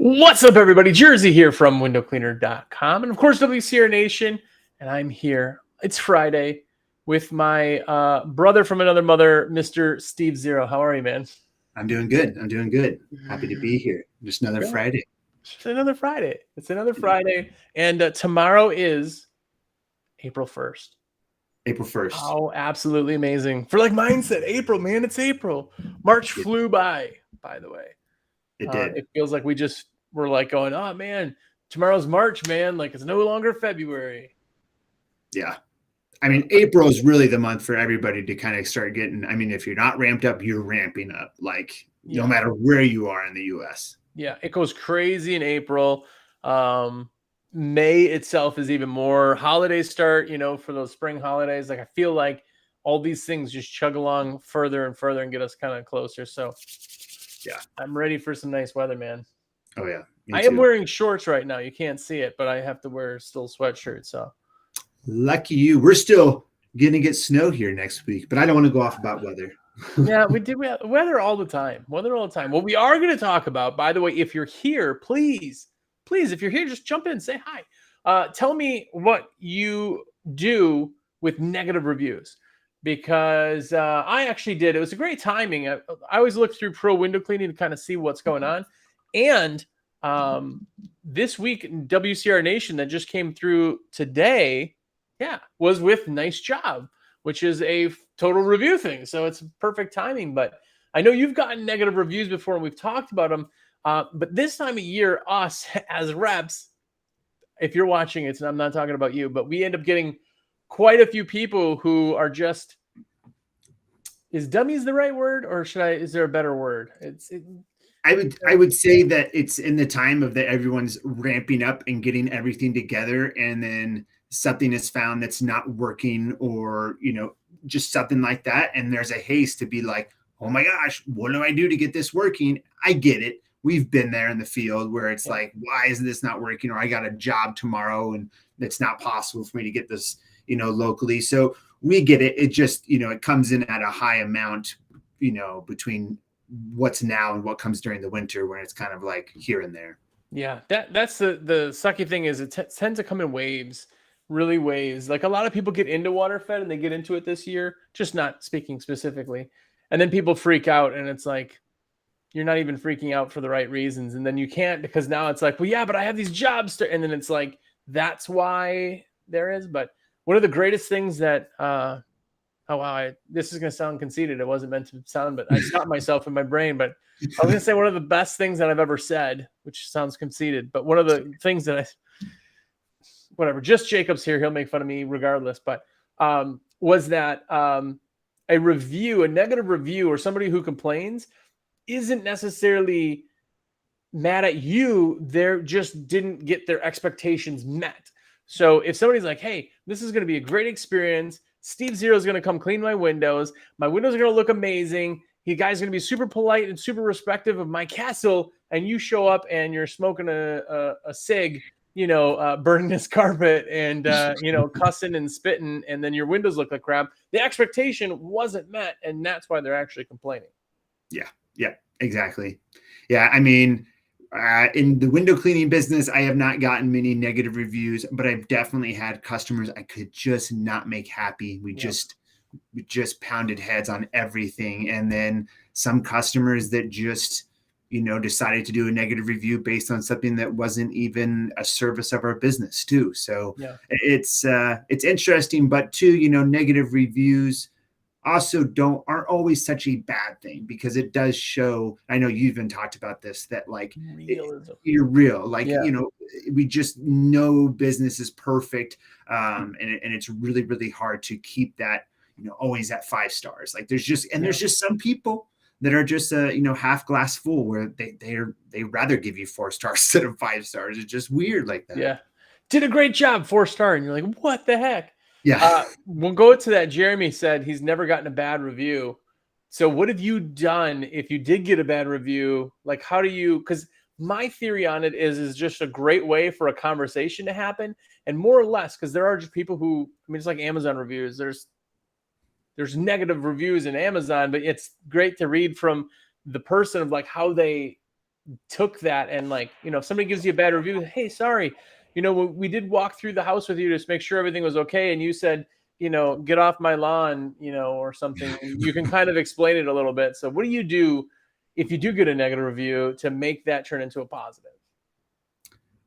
What's up, everybody? Jersey here from windowcleaner.com and, of course, WCR Nation. And I'm here. It's Friday with my brother from another mother, Mr. Steve Zero. How are you, man? I'm doing good. Happy to be here. Just another Friday. It's another Friday. And tomorrow is April 1st. April 1st. Oh, absolutely amazing. For mindset, April, man. It's April. March flew by the way. It did. It feels like we're going, oh man, tomorrow's March, man. It's no longer February. Yeah. I mean, April is really the month for everybody to kind of start getting, if you're not ramped up, you're ramping up, no matter where you are in the US. Yeah, it goes crazy in April. May itself is even more. Holidays start, for those spring holidays. I feel like all these things just chug along further and further and get us kind of closer. So yeah, I'm ready for some nice weather, man. Oh yeah. I am wearing shorts right now. You can't see it, but I have to wear still sweatshirts. So lucky you. We're still gonna get snow here next week, but I don't want to go off about weather. Yeah, we do. We have weather all the time. What we are going to talk about, by the way, if you're here, please, if you're here, just jump in, say hi. Tell me what you do with negative reviews, because I actually did. It was a great timing. I always look through Pro Window Cleaning to kind of see what's going on. And this week in WCR Nation that just came through today, was with Nice Job, which is a total review thing. So it's perfect timing. But I know you've gotten negative reviews before and we've talked about them. But this time of year, us as reps, if you're watching it, and I'm not talking about you, but we end up getting quite a few people who are just, is dummies the right word, or is there a better word? I would say that it's in the time of that everyone's ramping up and getting everything together, and then something is found that's not working, or just something like that, and there's a haste to be like, oh my gosh, what do I do to get this working? I get it. We've been there in the field where it's like, why is this not working? Or I got a job tomorrow and it's not possible for me to get this locally. So we get it. It just it comes in at a high amount between what's now and what comes during the winter, when it's kind of like here and there. Yeah, that's the sucky thing, is it tends to come in waves. Really waves. A lot of people get into water fed and they get into it this year, just not speaking specifically. And then people freak out, and it's like, you're not even freaking out for the right reasons. And then you can't, because now it's like, well, yeah, but I have these jobs and then it's like, that's why there is. But one of the greatest things that, this is going to sound conceited. It wasn't meant to sound, but I stopped myself in my brain. But I was going to say one of the best things that I've ever said, which sounds conceited, but one of the things that whatever, just Jacob's here, he'll make fun of me regardless, but was that a negative review, or somebody who complains, isn't necessarily mad at you. They're just didn't get their expectations met. So if somebody's like, hey, this is going to be a great experience, Steve Zero is going to come clean my windows are going to look amazing, you guys are going to be super polite and super respectful of my castle, and you show up and you're smoking a cig, burning this carpet and, cussing and spitting, and then your windows look like crap. The expectation wasn't met, and that's why they're actually complaining. Yeah, exactly. Yeah. In the window cleaning business, I have not gotten many negative reviews, but I've definitely had customers I could just not make happy. We just pounded heads on everything. And then some customers that just, decided to do a negative review based on something that wasn't even a service of our business too. So it's interesting, but too, negative reviews also aren't always such a bad thing, because it does show, I know you've even talked about this, that you're real, we just know business is perfect. And it's really, really hard to keep that, always at 5 stars. There's just some people that are just half glass full, where they rather give you 4 stars instead of 5 stars. It's just weird like that. Yeah. Did a great job, 4-star. And you're like, what the heck? Yeah. We'll go to that. Jeremy said he's never gotten a bad review. So what have you done if you did get a bad review? How do you, because my theory on it is just a great way for a conversation to happen. And more or less, because there are just people who, it's like Amazon reviews. There's negative reviews in Amazon, but it's great to read from the person of how they took that and like, if somebody gives you a bad review, hey, sorry, we did walk through the house with you to make sure everything was okay, and you said, get off my lawn, or something, and you can kind of explain it a little bit. So what do you do if you do get a negative review to make that turn into a positive?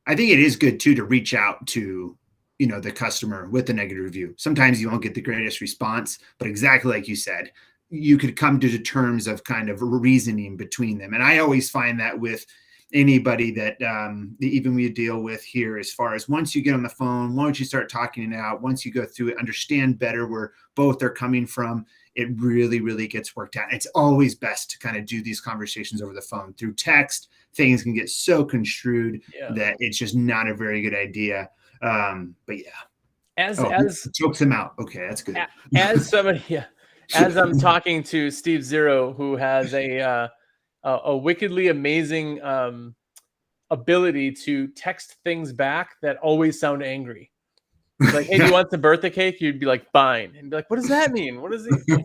I think it is good too to reach out to the customer with a negative review. Sometimes you won't get the greatest response, but exactly like you said, you could come to the terms of kind of reasoning between them. And I always find that with anybody that even we deal with here, as far as once you get on the phone, once you start talking it out, once you go through it, understand better where both are coming from, it really, really gets worked out. It's always best to kind of do these conversations over the phone. Through text, things can get so construed that it's just not a very good idea. But yeah. As chokes him out. Okay, that's good. As somebody, as I'm talking to Steve Zero, who has a wickedly amazing ability to text things back that always sound angry. Like, hey, do you want the birthday cake? You'd be like, fine, and be like, what does that mean? What is it?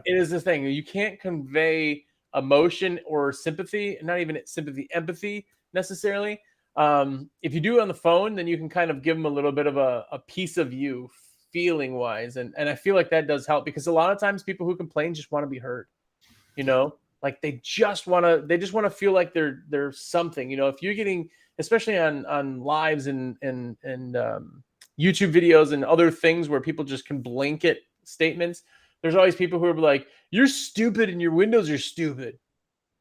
It is the thing. You can't convey emotion or sympathy, not even sympathy, empathy necessarily. If you do it on the phone, then you can kind of give them a little bit of a piece of you feeling wise. And I feel like that does help, because a lot of times people who complain just want to be heard, like they just want to feel like they're something, if you're getting, especially on lives and YouTube videos and other things where people just can blanket statements. There's always people who are like, you're stupid and your windows are stupid.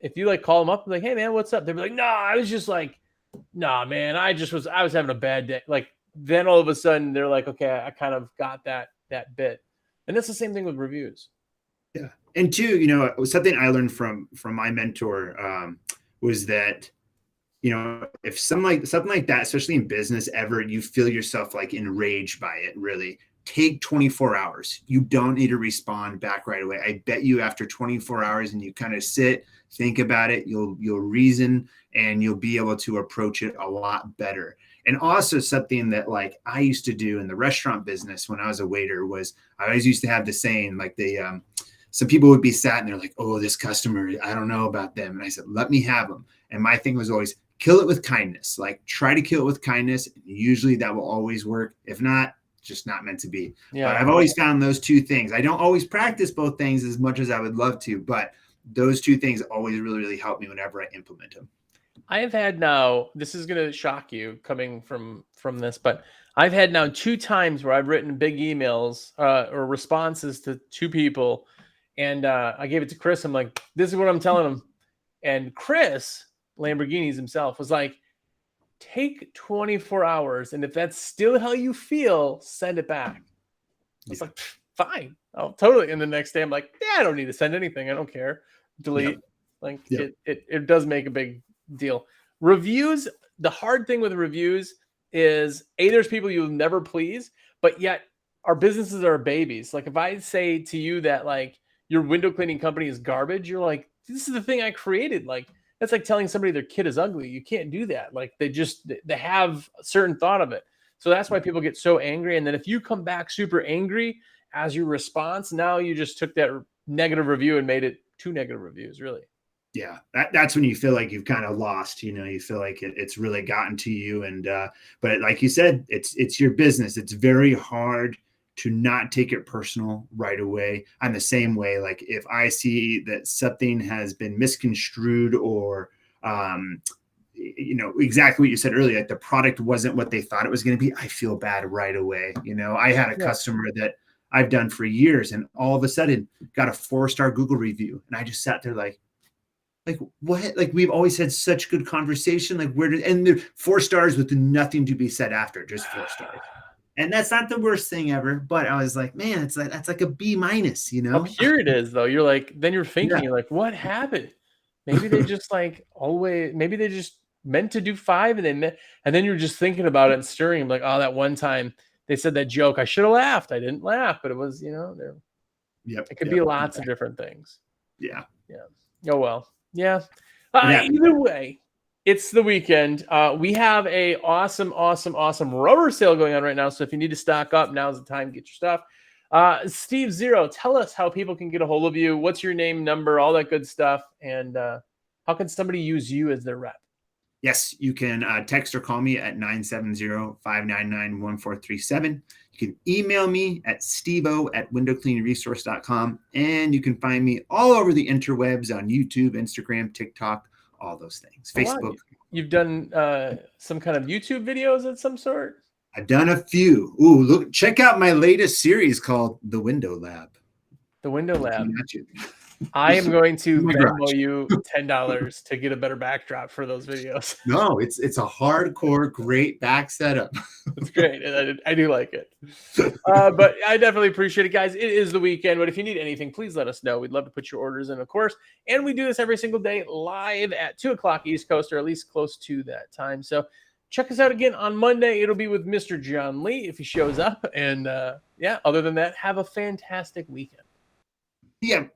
If you like call them up and like, hey man, what's up? They'll be like, no, I was just like, nah, man, I was having a bad day. Like, then all of a sudden they're like, okay, I kind of got that bit. And that's the same thing with reviews. Yeah. And two, something I learned from my mentor was that, if something like that, especially in business, ever you feel yourself like enraged by it, really take 24 hours. You don't need to respond back right away. I bet you after 24 hours and you kind of sit, think about it, you'll reason, and you'll be able to approach it a lot better. And also something that like I used to do in the restaurant business when I was a waiter was I always used to have the saying, like some people would be sat and they're like, oh, this customer, I don't know about them. And I said, let me have them. And my thing was always kill it with kindness. Like, try to kill it with kindness. Usually that will always work. If not, just not meant to be. Yeah. But I've always found those two things. I don't always practice both things as much as I would love to, but those two things always really, really help me whenever I implement them. I have had now, this is going to shock you coming from this, but I've had now 2 times where I've written big emails or responses to 2 people. And I gave it to Chris. I'm like, this is what I'm telling him. And Chris, Lamborghinis himself, was like, take 24 hours. And if that's still how you feel, send it back. I was like, fine. Oh, totally. And the next day I'm like, yeah, I don't need to send anything. I don't care. Delete. Like it does make a big deal. Reviews. The hard thing with reviews is there's people you'll never please, but yet our businesses are babies. Like, if I say to you that like your window cleaning company is garbage, you're like, this is the thing I created. Like, that's like telling somebody their kid is ugly. You can't do that. Like, they have a certain thought of it. So that's why people get so angry. And then if you come back super angry as your response, now you just took that negative review and made it 2 negative reviews, really. Yeah, that's when you feel like you've kind of lost, you feel like it's really gotten to you. And, but like you said, it's your business. It's very hard to not take it personal right away. I'm the same way. Like, if I see that something has been misconstrued or, exactly what you said earlier, like the product wasn't what they thought it was going to be, I feel bad right away. I had a customer that I've done for years, and all of a sudden got a 4-star Google review. And I just sat there like what? Like, we've always had such good conversation. Like, and they're 4 stars with nothing to be said after, just 4 stars. And that's not the worst thing ever. But I was like, man, that's like a B-. Oh, here it is though. You're like, then you're thinking, you're like, what happened? Maybe they just like maybe they just meant to do 5 and then you're just thinking about it and stirring. Like, oh, that one time they said that joke. I should have laughed. I didn't laugh, but it was, there. It could be lots of different things. Yeah. Oh, well. Yeah. Either way, it's the weekend. We have a awesome rubber sale going on right now. So if you need to stock up, now's the time to get your stuff. Steve Zero, tell us how people can get a hold of you. What's your name, number, all that good stuff. And How can somebody use you as their rep? Yes, you can text or call me at 970-599-1437. You can email me at stevo@windowcleaningresource.com. And you can find me all over the interwebs on YouTube, Instagram, TikTok, all those things, Oh, wow. Facebook. You've done some kind of YouTube videos of some sort? I've done a few. Ooh, look, check out my latest series called The Window Lab. The Window Lab. Got you. I am going to My Venmo garage. you $10 to get a better backdrop for those videos. No, it's a hardcore, great back setup. It's great. And I do like it. But I definitely appreciate it, guys. It is the weekend, but if you need anything, please let us know. We'd love to put your orders in, of course. And we do this every single day live at 2 o'clock East Coast, or at least close to that time. So check us out again on Monday. It'll be with Mr. John Lee if he shows up. And yeah, other than that, have a fantastic weekend. Yeah,